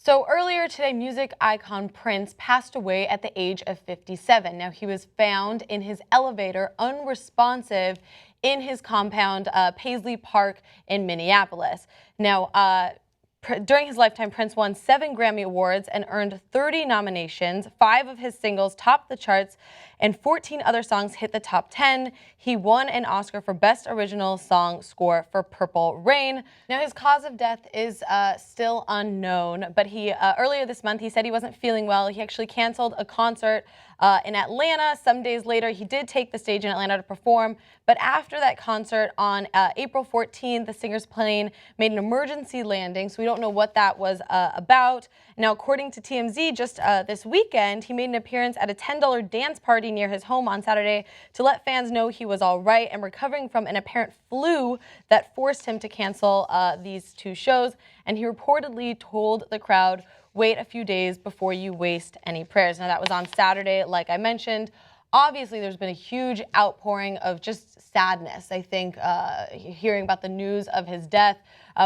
So earlier today, music icon Prince passed away at the age of 57. Now, he was found in his elevator, unresponsive, in his compound, Paisley Park in Minneapolis. Now, during his lifetime, Prince won 7 Grammy Awards and earned 30 nominations. 5 of his singles topped the charts, and 14 other songs hit the top 10. He won an Oscar for Best Original Song Score for Purple Rain. Now, his cause of death is still unknown, but he earlier this month, he said he wasn't feeling well. He actually canceled a concert in Atlanta. Some days later, he did take the stage in Atlanta to perform, but after that concert on April 14th, the singer's plane made an emergency landing, so we don't know what that was about. Now, according to TMZ, just this weekend, he made an appearance at a $10 dance party near his home on Saturday to let fans know he was all right and recovering from an apparent flu that forced him to cancel these 2 shows. And he reportedly told the crowd, "Wait a few days before you waste any prayers." Now, that was on Saturday, like I mentioned. Obviously, there's been a huge outpouring of just sadness, I think, hearing about the news of his death.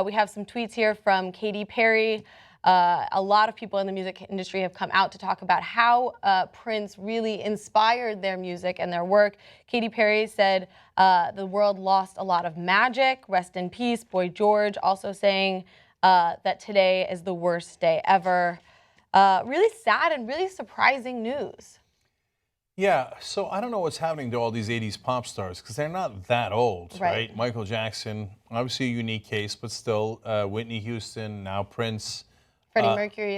We have some tweets here from Katy Perry. A lot of people in the music industry have come out to talk about how Prince really inspired their music and their work. Katy Perry said, the world lost a lot of magic. Rest in peace. Boy George also saying that today is the worst day ever. Really sad and really surprising news. Yeah, so I don't know what's happening to all these 80s pop stars because they're not that old, right? Michael Jackson, obviously a unique case, but still Whitney Houston, now Prince. Freddie Mercury,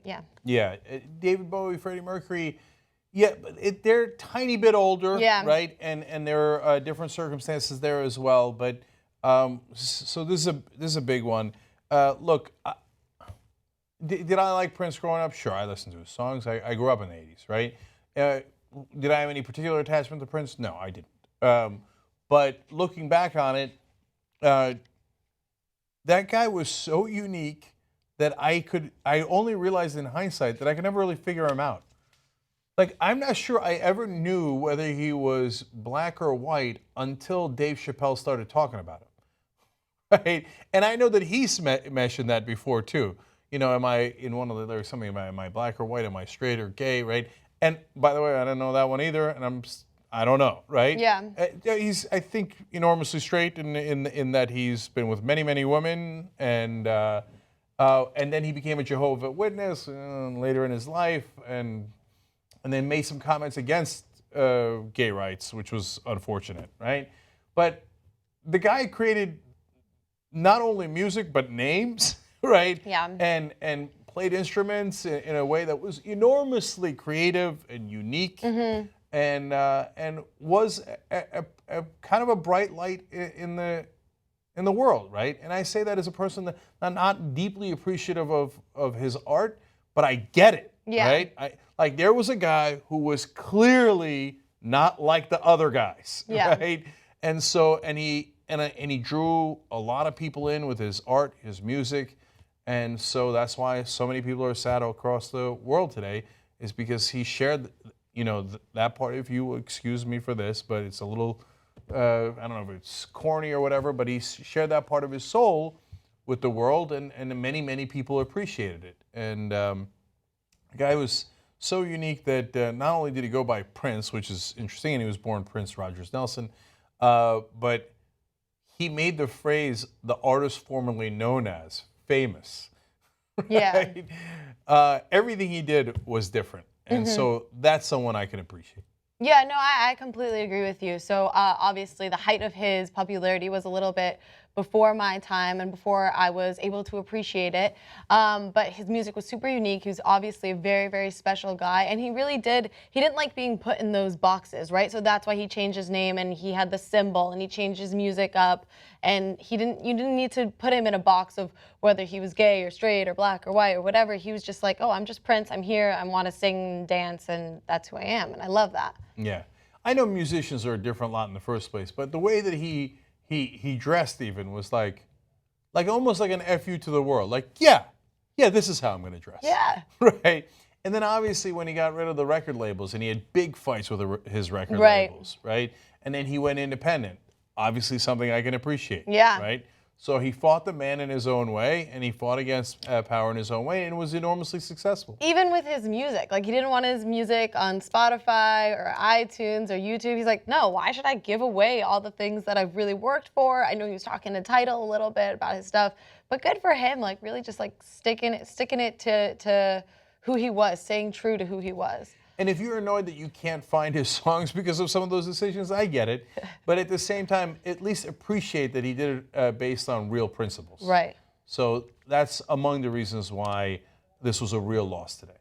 yeah. Yeah, David Bowie, Freddie Mercury. Yeah, but they're a tiny bit older, right? And there are different circumstances there as well. But so this is a big one. Look, did I like Prince growing up? Sure, I listened to his songs. I grew up in the 80s, right? Did I have any particular attachment to Prince? No, I didn't. But looking back on it, that guy was so unique that I only realized in hindsight that I could never really figure him out. Like, I'm not sure I ever knew whether he was black or white until Dave Chappelle started talking about him. Right? And I know that he's mentioned that before too. You know, am I, in one of the lyrics, something about, am I black or white? Am I straight or gay? Right? And by the way, I don't know that one either, and I don't know, right? Yeah. He's, I think, enormously straight in that he's been with many, many women, and then he became a Jehovah's Witness later in his life, and then made some comments against gay rights, which was unfortunate, right? But the guy created not only music but names, right? Yeah. And played instruments in a way that was enormously creative and unique, and was a kind of a bright light in the world, right? And I say that as a person that I'm not deeply appreciative of his art, but I get it, right? Like there was a guy who was clearly not like the other guys, right? And so and he drew a lot of people in with his art, his music. And so that's why so many people are sad across the world today, is because he shared, that part, if you will excuse me for this, but it's a little, I don't know if it's corny or whatever, but he shared that part of his soul with the world, and many, many people appreciated it. And the guy was so unique that not only did he go by Prince, which is interesting, and he was born Prince Rogers Nelson, but he made the phrase, the artist formerly known as, famous. Right? Everything he did was different. And so that's someone I can appreciate. Yeah, no, I completely agree with you. So obviously the height of his popularity was a little bit before my time and before I was able to appreciate it. But his music was super unique. He was obviously a very, very special guy. And he didn't like being put in those boxes, right? So that's why he changed his name and he had the symbol and he changed his music up. And you didn't need to put him in a box of whether he was gay or straight or black or white or whatever. He was just like, oh, I'm just Prince. I'm here. I want to sing, dance, and that's who I am. And I love that. Yeah. I know musicians are a different lot in the first place, but the way that he dressed even was like almost like an FU to the world. Like, yeah, this is how I'm going to dress. Yeah. Right? And then obviously when he got rid of the record labels and he had big fights with his record labels, right? And then he went independent. Obviously something I can appreciate. Yeah. Right? So he fought the man in his own way, and he fought against power in his own way, and was enormously successful. Even with his music, like he didn't want his music on Spotify or iTunes or YouTube. He's like, no, why should I give away all the things that I've really worked for? I know he was talking to Tidal a little bit about his stuff, but good for him, like really just like sticking it to who he was, staying true to who he was. And if you're annoyed that you can't find his songs because of some of those decisions, I get it. But at the same time, at least appreciate that he did it based on real principles. Right. So that's among the reasons why this was a real loss today.